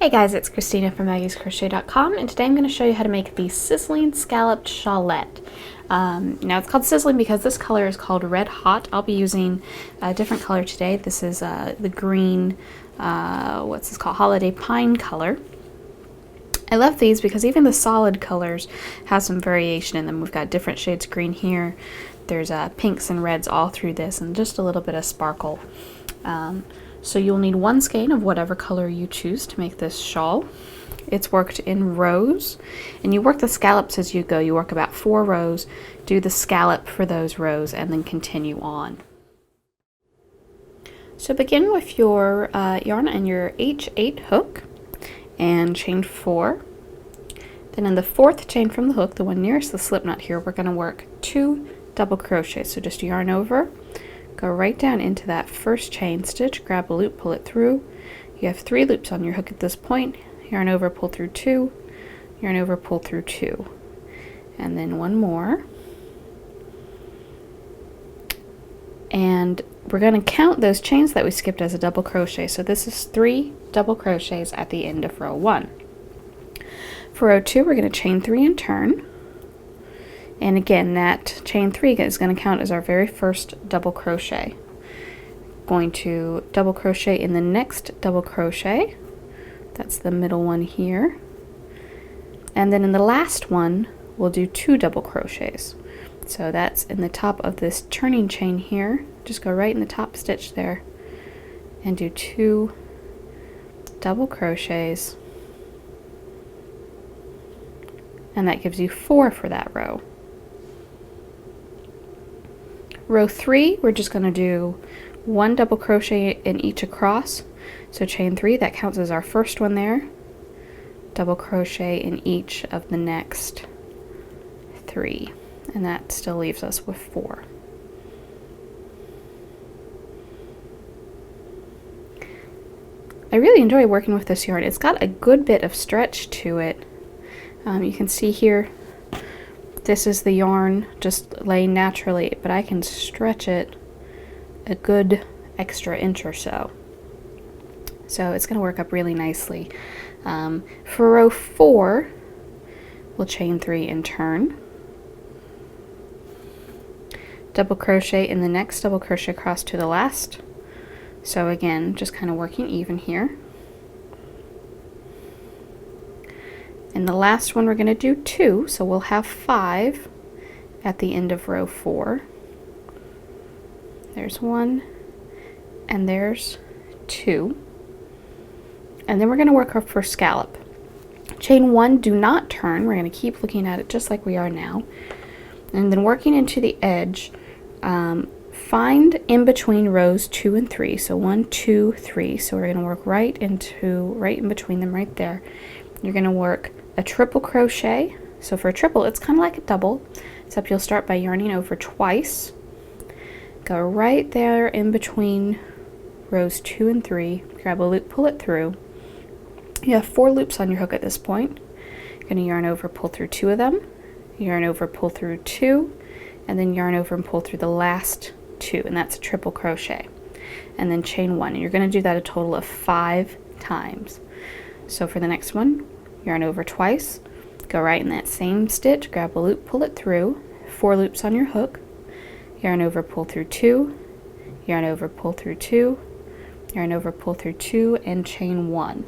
Hey guys, it's Christina from maggiescrochet.com, and today I'm going to show you how to make the Sizzling Scalloped Shawlette. Now it's called Sizzling because this color is called Red Hot. I'll be using a different color today. This is the green, what's this called, Holiday Pine color. I love these because even the solid colors have some variation in them. We've got different shades of green here. There's pinks and reds all through this, and just a little bit of sparkle. So you'll need one skein of whatever color you choose to make this shawl. It's worked in rows, and you work the scallops as you go. You work about 4 rows, do the scallop for those rows, and then continue on. So begin with your yarn and your H8 hook and chain 4. Then in the 4th chain from the hook, the one nearest the slip knot here, we're going to work 2 double crochets. So just yarn over, go right down into that first chain stitch, grab a loop, pull it through. You have 3 loops on your hook at this point. Yarn over, pull through 2, yarn over, pull through 2, and then one more. And we're going to count those chains that we skipped as a double crochet. So this is 3 double crochets at the end of row 1. For row 2, we're going to chain 3 and turn. And again, that chain 3 is going to count as our very first double crochet. Going to double crochet in the next double crochet. That's the middle one here. And then in the last one, we'll do 2 double crochets. So that's in the top of this turning chain here. Just go right in the top stitch there and do 2 double crochets. And that gives you 4 for that row. Row 3, we're just going to do 1 double crochet in each across. So chain 3, that counts as our first one there. Double crochet in each of the next 3. And that still leaves us with 4. I really enjoy working with this yarn. It's got a good bit of stretch to it. You can see here, this is the yarn just laying naturally, but I can stretch it a good extra inch or so. So it's going to work up really nicely. For row 4, we'll chain 3 and turn. Double crochet in the next double crochet across to the last. So again, just kind of working even here. In the last one, we're going to do 2, so we'll have 5 at the end of row 4. There's 1, and there's 2. And then we're going to work our first scallop. Chain 1, do not turn. We're going to keep looking at it just like we are now. And then working into the edge, find in between rows 2 and 3. So 1, 2, 3. So we're going to work right in between them right there. You're going to work a triple crochet. So for a triple, it's kind of like a double, except you'll start by yarning over twice. Go right there in between rows 2 and 3. Grab a loop, pull it through. You have 4 loops on your hook at this point. You're going to yarn over, pull through 2 of them. Yarn over, pull through 2, and then yarn over and pull through the last 2, and that's a triple crochet. And then chain 1, and you're going to do that a total of 5 times. So for the next one, yarn over twice, go right in that same stitch, grab a loop, pull it through, 4 loops on your hook, yarn over, pull through 2, yarn over, pull through 2, yarn over, pull through 2, and chain 1.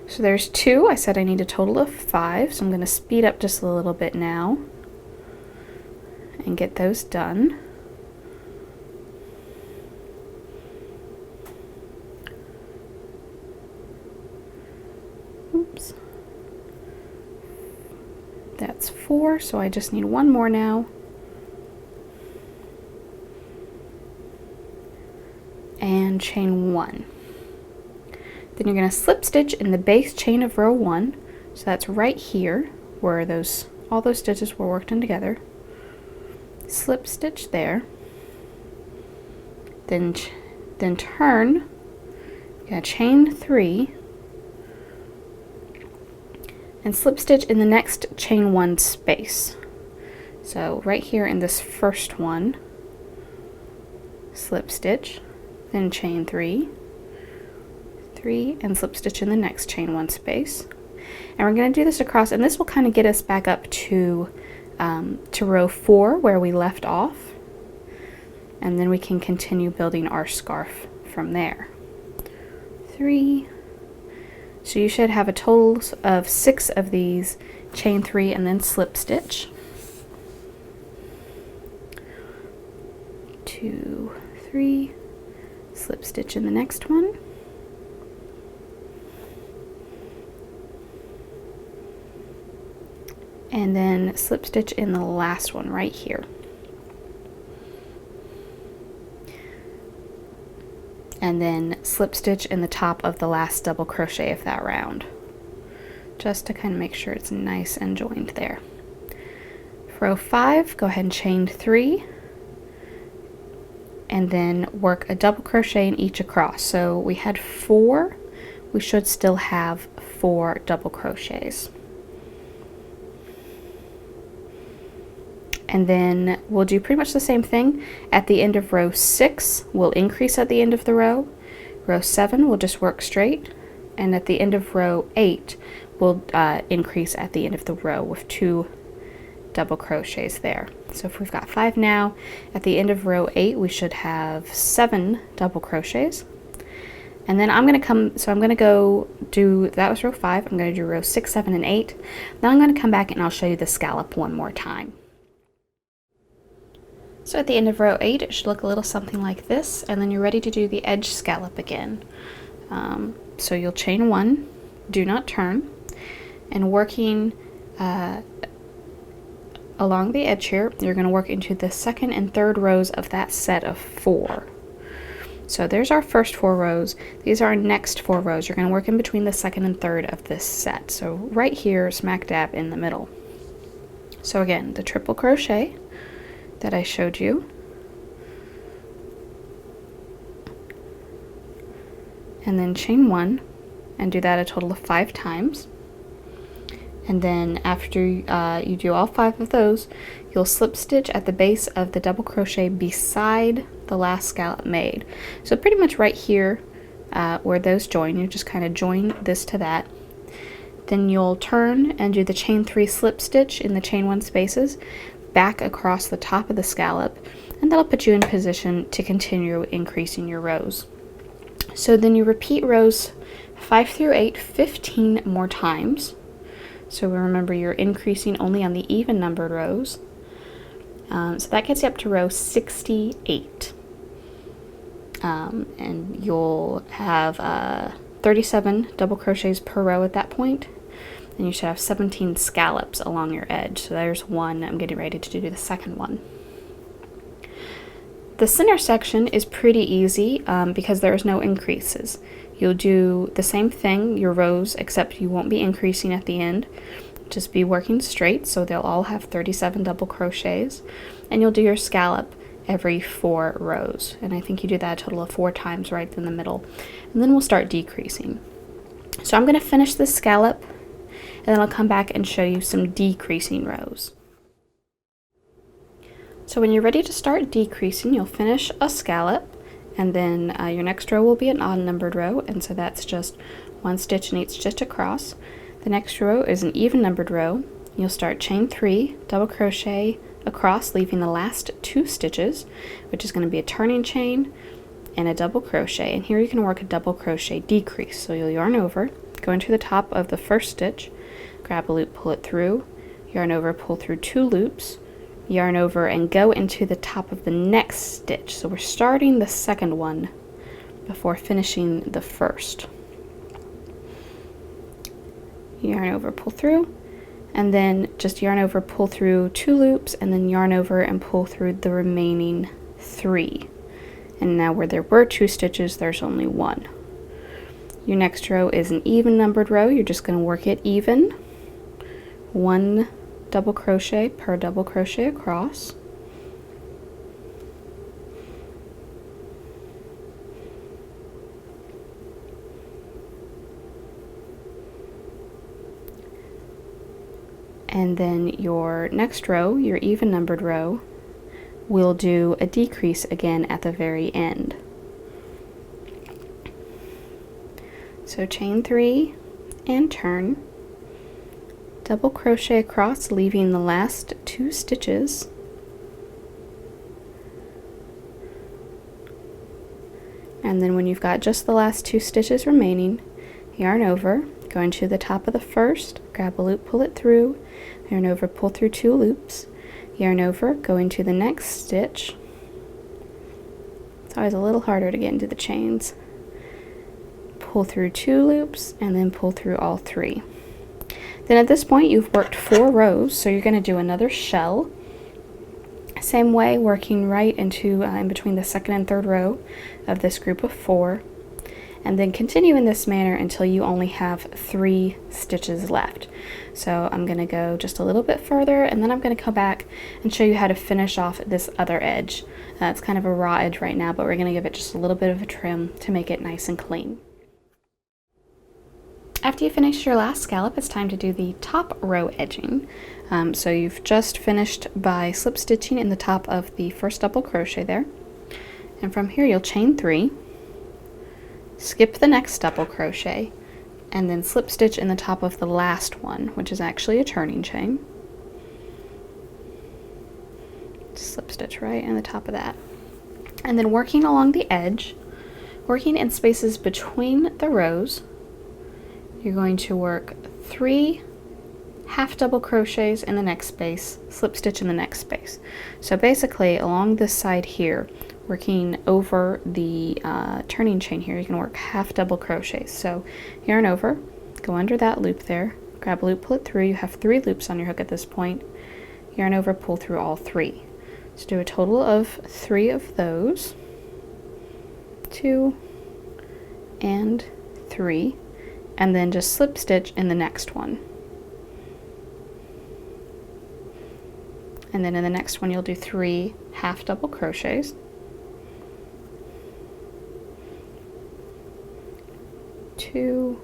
So there's 2. I said I need a total of 5, so I'm going to speed up just a little bit now and get those done. Oops. That's 4, so I just need 1 more now. And chain 1. Then you're going to slip stitch in the base chain of row 1. So that's right here where all those stitches were worked in together. Slip stitch there. Then turn. You're going to chain 3. And slip stitch in the next chain 1 space. So right here in this first one, slip stitch, then chain 3, 3, and slip stitch in the next chain 1 space. And we're going to do this across, and this will kind of get us back up to row 4 where we left off, and then we can continue building our scarf from there. 3. So you should have a total of 6 of these, chain 3 and then slip stitch. 2, 3, slip stitch in the next one. And then slip stitch in the last one right here. And then slip stitch in the top of the last double crochet of that round, just to kind of make sure it's nice and joined there. For row 5, go ahead and chain 3, and then work a double crochet in each across. So we had 4, we should still have 4 double crochets. And then we'll do pretty much the same thing. At the end of row 6, we'll increase at the end of the row. Row 7, we'll just work straight. And at the end of row 8, we'll increase at the end of the row with 2 double crochets there. So if we've got 5 now, at the end of row 8, we should have 7 double crochets. And then I'm going to go do, that was row 5, I'm going to do row 6, 7, and 8. Then I'm going to come back and I'll show you the scallop one more time. So at the end of row 8, it should look a little something like this, and then you're ready to do the edge scallop again. So you'll chain 1, do not turn, and working along the edge here, you're going to work into the 2nd and 3rd rows of that set of 4. So there's our first 4 rows. These are our next 4 rows. You're going to work in between the 2nd and 3rd of this set. So right here, smack dab in the middle. So again, the triple crochet that I showed you, and then chain 1 and do that a total of 5 times. And then after you do all 5 of those, you'll slip stitch at the base of the double crochet beside the last scallop made. So pretty much right here where those join, you just kind of join this to that. Then you'll turn and do the chain 3 slip stitch in the chain 1 spaces back across the top of the scallop, and that'll put you in position to continue increasing your rows. So then you repeat rows 5 through 8 15 more times. So remember, you're increasing only on the even numbered rows. So that gets you up to row 68. And you'll have 37 double crochets per row at that point. And you should have 17 scallops along your edge. So there's one. I'm getting ready to do the second one. The center section is pretty easy because there's no increases. You'll do the same thing, your rows, except you won't be increasing at the end. Just be working straight, so they'll all have 37 double crochets. And you'll do your scallop every 4 rows. And I think you do that a total of 4 times right in the middle. And then we'll start decreasing. So I'm going to finish this scallop, and then I'll come back and show you some decreasing rows. So when you're ready to start decreasing, you'll finish a scallop, and then your next row will be an odd numbered row, and so that's just 1 stitch and 8 stitch across. The next row is an even numbered row. You'll start chain 3, double crochet across, leaving the last 2 stitches, which is going to be a turning chain and a double crochet. And here you can work a double crochet decrease. So you'll yarn over, go into the top of the first stitch, grab a loop, pull it through, yarn over, pull through 2 loops, yarn over, and go into the top of the next stitch. So we're starting the second one before finishing the first. Yarn over, pull through, and then just yarn over, pull through 2 loops, and then yarn over and pull through the remaining 3. And now where there were 2 stitches, there's only 1. Your next row is an even numbered row. You're just going to work it even. 1 double crochet per double crochet across. And then your next row, your even numbered row, will do a decrease again at the very end. So chain 3 and turn, double crochet across, leaving the last 2 stitches, and then when you've got just the last 2 stitches remaining, yarn over, go into the top of the first, grab a loop, pull it through, yarn over, pull through 2 loops, yarn over, go into the next stitch. It's always a little harder to get into the chains. Pull through 2 loops and then pull through all 3. Then at this point you've worked 4 rows, so you're going to do another shell. Same way, working right into in between the second and third row of this group of 4, and then continue in this manner until you only have 3 stitches left. So I'm going to go just a little bit further, and then I'm going to come back and show you how to finish off this other edge. It's kind of a raw edge right now, but we're going to give it just a little bit of a trim to make it nice and clean. After you finish your last scallop, it's time to do the top row edging. So you've just finished by slip stitching in the top of the first double crochet there, and from here you'll chain 3, skip the next double crochet, and then slip stitch in the top of the last one, which is actually a turning chain. Slip stitch right in the top of that, and then working along the edge, working in spaces between the rows, you're going to work 3 half double crochets in the next space, slip stitch in the next space. So basically along this side here, working over the turning chain here, you can work half double crochets. So yarn over, go under that loop there, grab a loop, pull it through. You have 3 loops on your hook at this point. Yarn over, pull through all 3. So do a total of 3 of those, 2 and 3, and then just slip stitch in the next one. And then in the next one you'll do 3 half double crochets, 2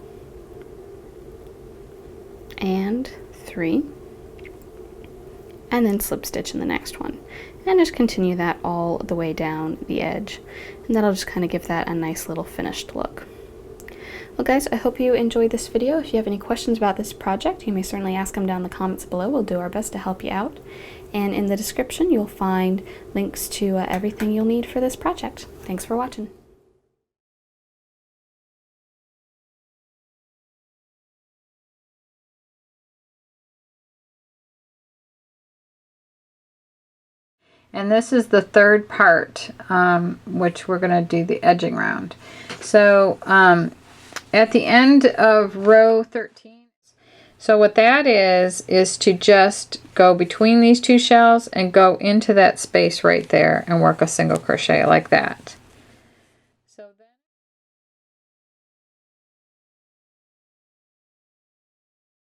and 3, and then slip stitch in the next one, and just continue that all the way down the edge, and that'll just kind of give that a nice little finished look. Well guys, I hope you enjoyed this video. If you have any questions about this project, you may certainly ask them down in the comments below. We'll do our best to help you out. And in the description, you'll find links to everything you'll need for this project. Thanks for watching. And this is the third part, which we're going to do the edging round. So at the end of row 13, so what that is to just go between these 2 shells and go into that space right there and work a single crochet like that.